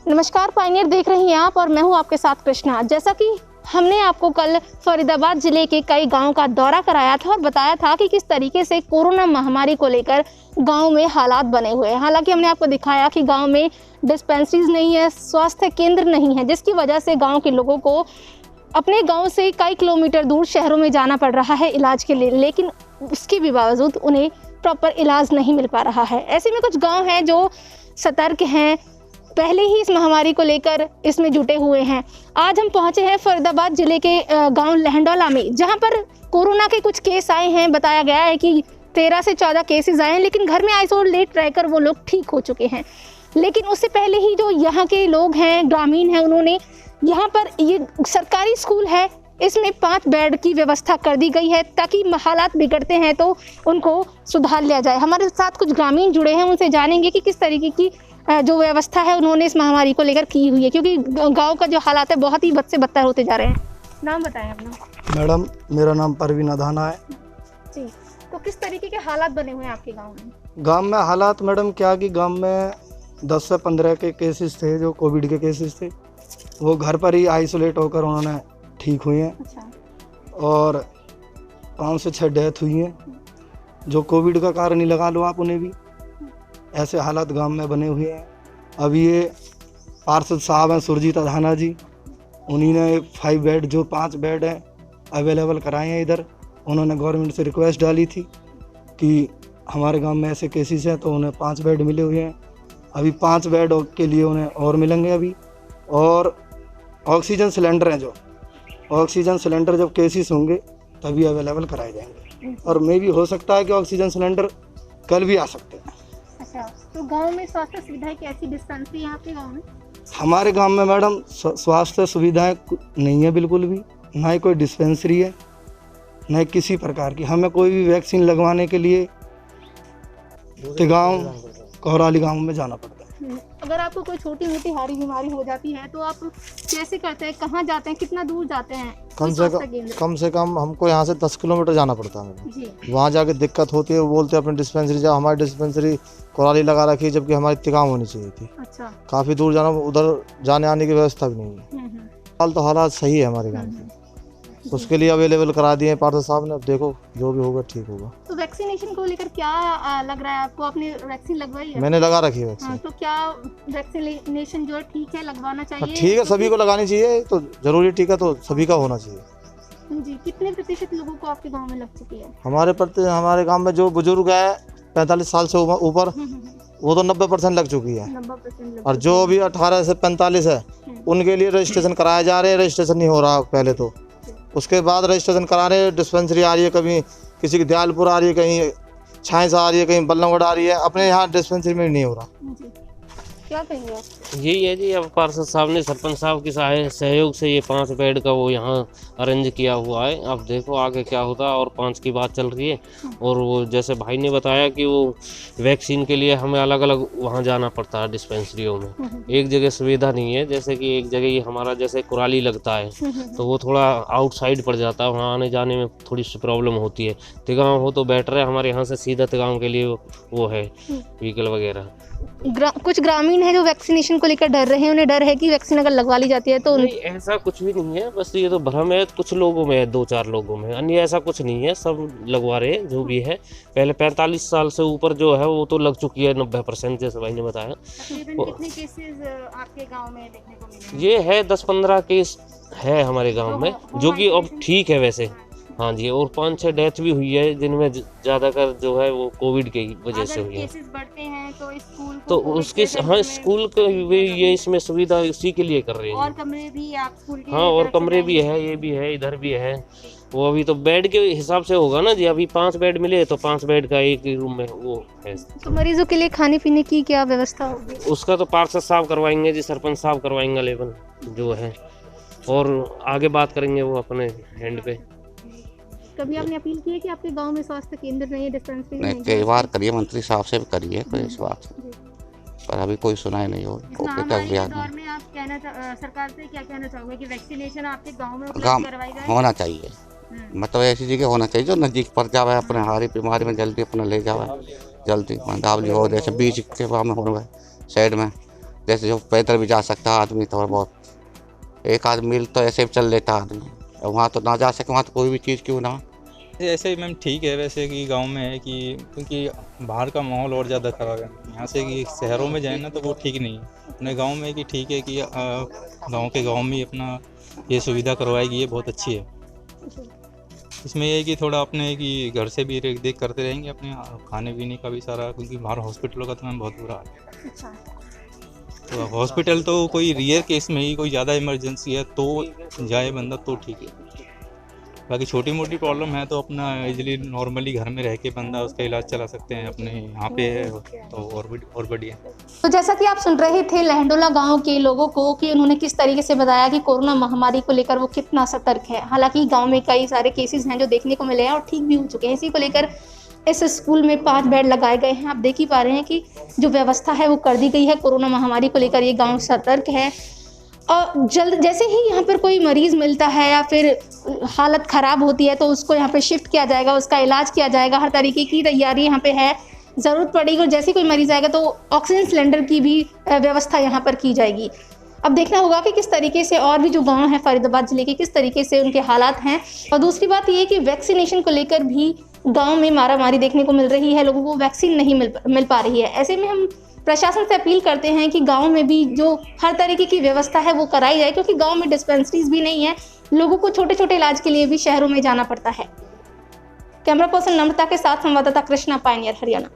नमस्कार, पायनियर देख रही हैं आप और मैं हूं आपके साथ कृष्णा। जैसा कि हमने आपको कल फरीदाबाद जिले के कई गांवों का दौरा कराया था और बताया था कि किस तरीके से कोरोना महामारी को लेकर गांव में हालात बने हुए हैं। हालांकि हमने आपको दिखाया कि गांव में डिस्पेंसरीज नहीं है, स्वास्थ्य केंद्र नहीं है, जिसकी वजह से गाँव के लोगों को अपने गाँव से कई किलोमीटर दूर शहरों में जाना पड़ रहा है इलाज के लिए, लेकिन उसके भी बावजूद उन्हें प्रॉपर इलाज नहीं मिल पा रहा है। ऐसे में कुछ गाँव हैं जो सतर्क हैं, पहले ही इस महामारी को लेकर इसमें जुटे हुए हैं। आज हम पहुंचे हैं फरीदाबाद जिले के गांव लहंडौला में, जहां पर कोरोना के कुछ केस आए हैं। बताया गया है कि 13 से 14 केसेस आए हैं, लेकिन घर में आइसोलेट रहकर वो लोग ठीक हो चुके हैं। लेकिन उससे पहले ही जो यहाँ के लोग हैं, ग्रामीण हैं, उन्होंने यहाँ पर ये सरकारी स्कूल है, इसमें 5 बेड की व्यवस्था कर दी गई है ताकि हालात बिगड़ते हैं तो उनको सुधार लिया जाए। हमारे साथ कुछ ग्रामीण जुड़े हैं, उनसे जानेंगे कि किस तरीके की जो व्यवस्था है उन्होंने इस महामारी को लेकर की हुई है, क्योंकि गांव का जो हालात है बहुत ही बद से बदतर होते जा रहे हैं। नाम बताएं अपना। मैडम, मेरा नाम परवीन अधाना है जी। तो किस तरीके के हालात बने हुए हैं आपके गांव में? गांव में हालात मैडम क्या कि गांव में 10 से 15 के केसेस थे जो कोविड के केसेस थे, वो घर पर ही आइसोलेट होकर उन्होंने ठीक हुए हैं। अच्छा। और 5 से 6 डेथ हुई हैं जो कोविड का कारण ही लगा लो आप उन्हें भी। ऐसे हालात गांव में बने हुए हैं। अभी ये पार्षद साहब हैं सुरजीत अधाना जी, उन्हीं ने 5 बेड जो 5 बेड हैं अवेलेबल कराए हैं इधर। उन्होंने गवर्नमेंट से रिक्वेस्ट डाली थी कि हमारे गांव में ऐसे केसेस हैं, तो उन्हें 5 बेड मिले हुए हैं। अभी 5 बेड के लिए उन्हें और मिलेंगे अभी। और ऑक्सीजन सिलेंडर हैं, जो ऑक्सीजन सिलेंडर जब केसेस होंगे तभी अवेलेबल कराए जाएंगे। और मे भी हो सकता है कि ऑक्सीजन सिलेंडर कल भी आ सकते हैं। अच्छा, तो गांव में स्वास्थ्य सुविधाएं कैसी, डिस्पेंसरी है आपके गांव में? हमारे गांव में मैडम स्वास्थ्य सुविधाएं नहीं है बिल्कुल भी, ना ही कोई डिस्पेंसरी है, न ही किसी प्रकार की। हमें कोई भी वैक्सीन लगवाने के लिए गाँव कोहराली गांव में जाना पड़ता है। अगर आपको कोई छोटी मोटी हारी बीमारी हो जाती है तो आप कैसे करते हैं, कहाँ जाते हैं, कितना दूर जाते हैं? कम से कम हमको यहाँ से 10 किलोमीटर जाना पड़ता है जी। वहाँ जाके दिक्कत होती है, वो बोलते हैं अपनी डिस्पेंसरी जाओ। हमारी डिस्पेंसरी कोराली लगा रखी है, जबकि हमारी इतनी काम होनी चाहिए थी। अच्छा। काफ़ी दूर जाना, उधर जाने आने की व्यवस्था भी नहीं है। फिलहाल तो हालात सही है हमारे गाँव के, उसके लिए अवेलेबल करा दिए पार्षद साहब ने। अब देखो जो भी होगा ठीक होगा। तो वैक्सीनेशन को लेकर क्या लग रहा है आपको? आपने वैक्सीन लगवाई है? मैंने लगा रखी है वैक्सीन। हाँ, तो क्या वैक्सीनेशन जो है ठीक है, लगवाना चाहिए? ठीक है, सभी को लगानी चाहिए, तो जरूरी ठीक है, तो सभी का होना चाहिए। जी। कितने प्रतिशत लोगों को आपके गांव में लग चुकी है? हमारे गांव में जो बुजुर्ग है 45 साल से ऊपर, वो तो 90% लग चुकी है। 90% और जो भी 18 से 45 है उनके लिए रजिस्ट्रेशन कराया जा रहे हैं। रजिस्ट्रेशन नहीं हो रहा पहले, तो उसके बाद रजिस्ट्रेशन करा रहे हैं। डिस्पेंसरी आ रही है, कभी किसी की दयालपुर आ रही है, कहीं छाएसा आ रही है, कहीं बल्लमगढ़ आ रही है। अपने यहाँ डिस्पेंसरी में नहीं हो रहा। क्या कहेंगे आप? यही है जी, अब पार्षद साहब ने, सरपंच साहब के सहयोग से ये 5 बेड का वो यहाँ अरेंज किया हुआ है। अब देखो आगे क्या होता है। और 5 की बात चल रही है। और वो जैसे भाई ने बताया कि वो वैक्सीन के लिए हमें अलग अलग वहाँ जाना पड़ता है डिस्पेंसरियों में। एक जगह सुविधा नहीं है, जैसे कि एक जगह ही हमारा जैसे कुराली लगता है तो वो थोड़ा आउटसाइड पड़ जाता है, वहाँ आने जाने में थोड़ी सी प्रॉब्लम होती है। तिगांव हो तो बेटर है, हमारे यहाँ से सीधा तिगांव के लिए वो है व्हीकल वगैरह। कुछ ग्रामीण है जो वैक्सीनेशन को लेकर डर रहे हैं, उन्हें डर है कि वैक्सीन अगर लगवा ली जाती है तो नहीं, ऐसा कुछ भी नहीं है। बस ये तो भ्रम है, कुछ लोगों में है, 2-4 लोगों में। अन्य ऐसा कुछ नहीं है, सब लगवा रहे हैं जो भी है। पहले 45 साल से ऊपर जो है वो तो लग चुकी है 90%, जैसे भाई ने बताया। कितने केसेस आपके गांव में देखने को मिले? ये है 10-15 केस है हमारे गांव में, जो कि अब ठीक है वैसे। हाँ जी। और 5-6 डेथ भी हुई है, जिनमें ज़्यादातर जो है वो कोविड के वजह से हुई है। केसेस बढ़ते हैं तो स्कूल तो उसके स्कूल को ये इसमें सुविधा उसी के लिए कर रहे हैं। और कमरे भी आप स्कूल के? हाँ, और कमरे भी है, ये भी है, इधर भी है। वो अभी तो बेड के हिसाब से होगा ना जी। अभी 5 बेड मिले तो 5 बेड का एक ही रूम में वो है। तो मरीजों के लिए खाने पीने की क्या व्यवस्था होगी? उसका तो पार्षद साहब करवाएंगे जी, सरपंच साहब करवाएंगे लेवल जो है, और आगे बात करेंगे वो अपने हैंड पे। कभी आपने अपील की है कि आपके गांव में स्वास्थ्य केंद्र नहीं है, डिस्पेंसरी नहीं है? कई बार करिए, मंत्री साहब से भी करिए कोई इस बात, पर अभी कोई सुनाई नहीं हो। महामारी के दौर में आप सरकार से क्या कहना चाहोगे कि वैक्सीनेशन आपके गांव में गाँव करवाई जाए? होना चाहिए, मतलब ऐसी जगह होना चाहिए जो नज़दीक पड़ जावे, अपने हारी बीमारी में जल्दी अपना ले जावे, जल्दी दावली हो, जैसे बीच के वहाँ में हो रहा है साइड में, जैसे जो पैदल भी जा सकता है आदमी, थोड़ा बहुत एक आध मील तो ऐसे भी चल लेता आदमी। और वहाँ तो ना जा सके, वहाँ तो कोई भी चीज़ क्यों ना। ऐसे ही मैम ठीक है वैसे कि गांव में है कि क्योंकि बाहर का माहौल और ज़्यादा ख़राब है। यहाँ से कि शहरों में जाए ना तो वो ठीक नहीं है। अपने गांव में कि ठीक है कि गांव में ही अपना ये सुविधा करवाएगी, ये बहुत अच्छी है। इसमें ये है कि थोड़ा अपने कि घर से भी देख करते रहेंगे अपने खाने पीने का भी सारा, क्योंकि बाहर हॉस्पिटलों का तो मैम बहुत बुरा हाल है। तो हॉस्पिटल तो कोई रियर केस में ही कोई ज़्यादा इमरजेंसी है तो जाए बंदा तो ठीक है। बाकी छोटी मोटी प्रॉब्लम है तो अपना इजीली नॉर्मली घर में रह के बंदा उसका इलाज चला सकते हैं। अपने यहाँ पे है तो और बढ़िया। तो जैसा कि आप सुन रहे थे लहंडोला गांव के लोगों को कि उन्होंने किस तरीके से बताया कि कोरोना महामारी को लेकर वो कितना सतर्क है। हालांकि गांव में कई सारे केसेस हैं जो देखने को मिले हैं और ठीक भी हो चुके हैं। इसी को लेकर इस स्कूल में 5 बेड लगाए गए हैं। आप देख ही पा रहे हैं कि जो व्यवस्था है वो कर दी गई है। कोरोना महामारी को लेकर ये गाँव सतर्क है और जल्द जैसे ही यहाँ पर कोई मरीज़ मिलता है या फिर हालत ख़राब होती है तो उसको यहाँ पे शिफ्ट किया जाएगा, उसका इलाज किया जाएगा। हर तरीके की तैयारी यहाँ पे है। ज़रूरत पड़ेगी और जैसे कोई मरीज़ आएगा तो ऑक्सीजन सिलेंडर की भी व्यवस्था यहाँ पर की जाएगी। अब देखना होगा कि किस तरीके से और भी जो गांव है फरीदाबाद ज़िले के किस तरीके से उनके हालात हैं। और दूसरी बात ये कि वैक्सीनेशन को लेकर भी गाँव में मारामारी देखने को मिल रही है। लोगों को वैक्सीन नहीं मिल पा रही है। ऐसे में हम प्रशासन से अपील करते हैं कि गांव में भी जो हर तरीके की व्यवस्था है वो कराई जाए, क्योंकि गांव में डिस्पेंसरीज भी नहीं है। लोगों को छोटे छोटे इलाज के लिए भी शहरों में जाना पड़ता है। कैमरा पर्सन नम्रता के साथ संवाददाता कृष्णा, पायनियर, हरियाणा।